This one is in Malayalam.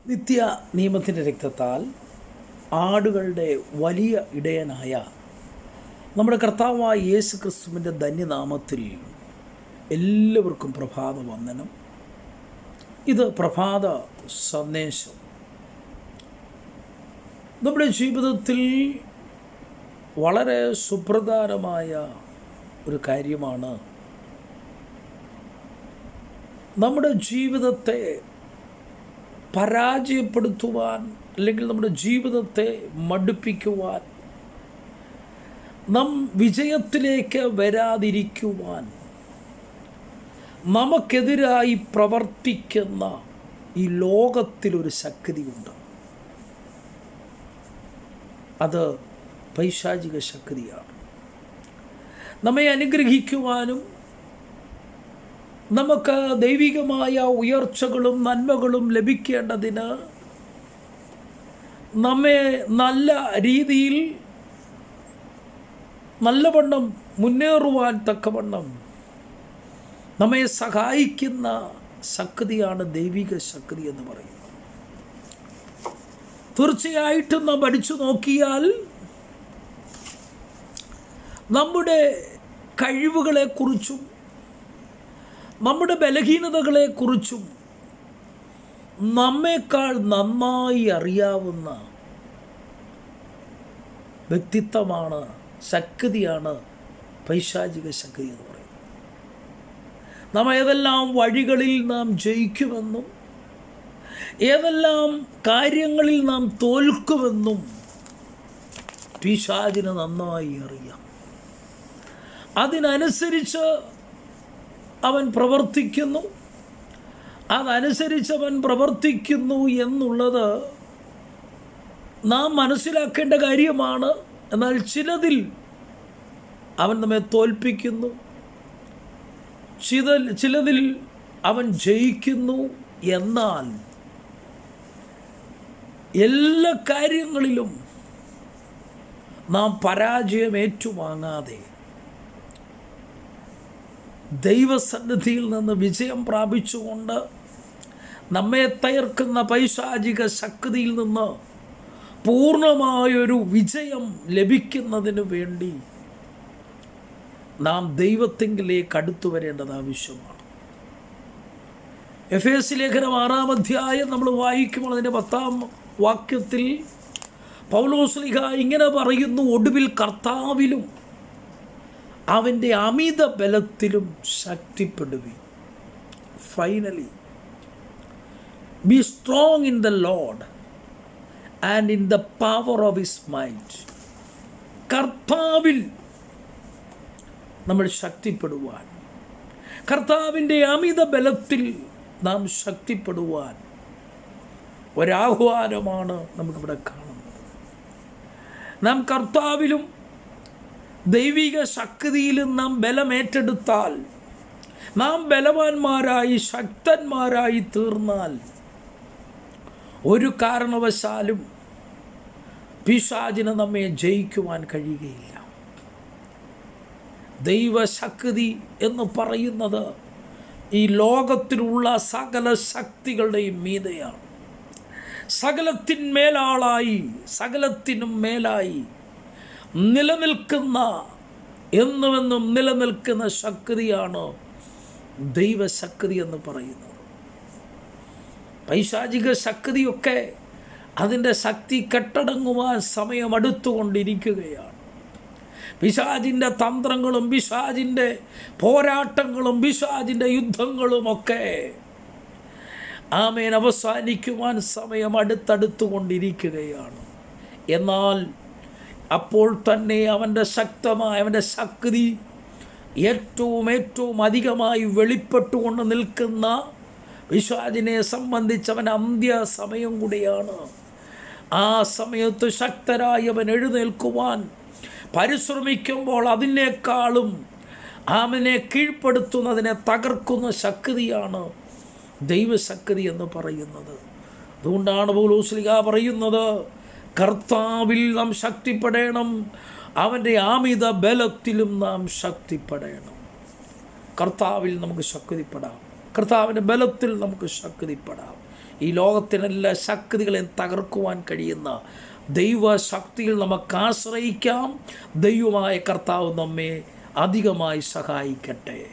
നിത്യ നിയമത്തിൻ്റെ രക്തത്താൽ ആടുകളുടെ വലിയ ഇടയനായ നമ്മുടെ കർത്താവായ യേശു ക്രിസ്തുവിൻ്റെ ധന്യനാമത്തിൽ എല്ലാവർക്കും പ്രഭാത വന്ദനം. ഇത് പ്രഭാത സന്ദേശം. നമ്മുടെ ജീവിതത്തിൽ വളരെ സുപ്രധാനമായ ഒരു കാര്യമാണ് നമ്മുടെ ജീവിതത്തെ പരാജയപ്പെടുത്തുവാൻ അല്ലെങ്കിൽ നമ്മുടെ ജീവിതത്തെ മടുപ്പിക്കുവാൻ, നാം വിജയത്തിലേക്ക് വരാതിരിക്കുവാൻ നമുക്കെതിരായി പ്രവർത്തിക്കുന്ന ഈ ലോകത്തിലൊരു ശക്തിയുണ്ട്. അത് പൈശാചിക ശക്തിയാണ്. നമ്മെ അനുഗ്രഹിക്കുവാനും നമുക്ക് ദൈവികമായ ഉയർച്ചകളും നന്മകളും ലഭിക്കേണ്ടതിന്, നമ്മെ നല്ല രീതിയിൽ നല്ലവണ്ണം മുന്നേറുവാൻ തക്കവണ്ണം നമ്മെ സഹായിക്കുന്ന ശക്തിയാണ് ദൈവിക ശക്തി എന്ന് പറയുന്നത്. തീർച്ചയായിട്ടും നാം പഠിച്ചു നോക്കിയാൽ നമ്മുടെ കഴിവുകളെക്കുറിച്ചും നമ്മുടെ ബലഹീനതകളെക്കുറിച്ചും നമ്മേക്കാൾ നന്നായി അറിയാവുന്ന വ്യക്തിത്വമാണ്, ശക്തിയാണ് പൈശാചിക ശക്തി എന്ന് പറയുന്നത്. നാം ഏതെല്ലാം വഴികളിൽ നാം ജയിക്കുമെന്നും ഏതെല്ലാം കാര്യങ്ങളിൽ നാം തോൽക്കുമെന്നും പിശാചിന് നന്നായി അറിയാം. അതിനനുസരിച്ച് അവൻ പ്രവർത്തിക്കുന്നു. അതനുസരിച്ച് അവൻ പ്രവർത്തിക്കുന്നു എന്നുള്ളത് നാം മനസ്സിലാക്കേണ്ട കാര്യമാണ്. എന്നാൽ ചിലതിൽ അവൻ നമ്മെ തോൽപ്പിക്കുന്നു, ചിലതിൽ അവൻ ജയിക്കുന്നു. എന്നാൽ എല്ലാ കാര്യങ്ങളിലും നാം പരാജയം ഏറ്റുവാങ്ങാതെ ദൈവസന്നിധിയിൽ നിന്ന് വിജയം പ്രാപിച്ചുകൊണ്ട് നമ്മെ തകർക്കുന്ന പൈശാചിക ശക്തിയിൽ നിന്ന് പൂർണ്ണമായൊരു വിജയം ലഭിക്കുന്നതിന് വേണ്ടി നാം ദൈവത്തിങ്കിലേക്ക് അടുത്തു വരേണ്ടത് ആവശ്യമാണ്. എഫേസ്യ ലേഖനം 6-ാം അധ്യായം നമ്മൾ വായിക്കുമ്പോൾ അതിൻ്റെ 10-ാം വാക്യത്തിൽ പൗലോസ് ശ്ലീഹ ഇങ്ങനെ പറയുന്നു: ഒടുവിൽ കർത്താവിലും അവൻ്റെ അമിത ബലത്തിലും ശക്തിപ്പെടുവീൻ. Finally be strong in the lord and in the power of his might. കർത്താവിൽ നമ്മൾ ശക്തിപ്പെടുവാൻ, കർത്താവിൻ്റെ അമിത ബലത്തിൽ നാം ശക്തിപ്പെടുവാൻ ഒരാഹ്വാനമാണ് നമുക്കിവിടെ കാണുന്നത്. നാം കർത്താവിലും ദൈവിക ശക്തിയിലും നാം ബലമേറ്റെടുത്താൽ, നാം ബലവാന്മാരായി ശക്തന്മാരായി തീർന്നാൽ ഒരു കാരണവശാലും പിശാചിന് നമ്മെ ജയിക്കുവാൻ കഴിയുകയില്ല. ദൈവശക്തി എന്ന് പറയുന്നത് ഈ ലോകത്തിലുള്ള സകല ശക്തികളുടെയും മീതെയാണ്. സകലത്തിന്മേലാളായി, സകലത്തിനും മേലായി നിലനിൽക്കുന്ന, എന്നുമെന്നും നിലനിൽക്കുന്ന ശക്തിയാണ് ദൈവശക്തി എന്ന് പറയുന്നത്. പൈശാചിക ശക്തിയൊക്കെ അതിൻ്റെ ശക്തി കെട്ടടങ്ങുവാൻ സമയമടുത്തുകൊണ്ടിരിക്കുകയാണ്. പിശാചിൻ്റെ തന്ത്രങ്ങളും പിശാചിൻ്റെ പോരാട്ടങ്ങളും പിശാചിൻ്റെ യുദ്ധങ്ങളുമൊക്കെ ആമേൻ അവസാനിക്കുവാൻ സമയം അടുത്തടുത്തുകൊണ്ടിരിക്കുകയാണ്. എന്നാൽ അപ്പോൾ തന്നെ അവൻ്റെ ശക്തി ഏറ്റവും അധികമായി വെളിപ്പെട്ടുകൊണ്ട് നിൽക്കുന്ന പിശാചിനെ സംബന്ധിച്ച് അവൻ അന്ത്യസമയം കൂടിയാണ്. ആ സമയത്ത് ശക്തരായി അവൻ എഴുന്നേൽക്കുവാൻ പരിശ്രമിക്കുമ്പോൾ അതിനേക്കാളും അവനെ കീഴ്പ്പെടുത്തുന്നതിനെ തകർക്കുന്ന ശക്തിയാണ് ദൈവശക്തി എന്ന് പറയുന്നത്. അതുകൊണ്ടാണ് പൗലോസ് ശ്ലീഹ പറയുന്നത്, കർത്താവിൽ നാം ശക്തിപ്പെടണം, അവൻ്റെ അമിത ബലത്തിലും നാം ശക്തിപ്പെടണം. കർത്താവിൽ നമുക്ക് ശക്തിപ്പെടാം, കർത്താവിൻ്റെ ബലത്തിൽ നമുക്ക് ശക്തിപ്പെടാം. ഈ ലോകത്തിനെല്ലാ ശക്തികളെയും തകർക്കുവാൻ കഴിയുന്ന ദൈവശക്തിയിൽ നമുക്ക് ആശ്രയിക്കാം. ദൈവമായ കർത്താവ് നമ്മെ അധികമായി സഹായിക്കട്ടെ.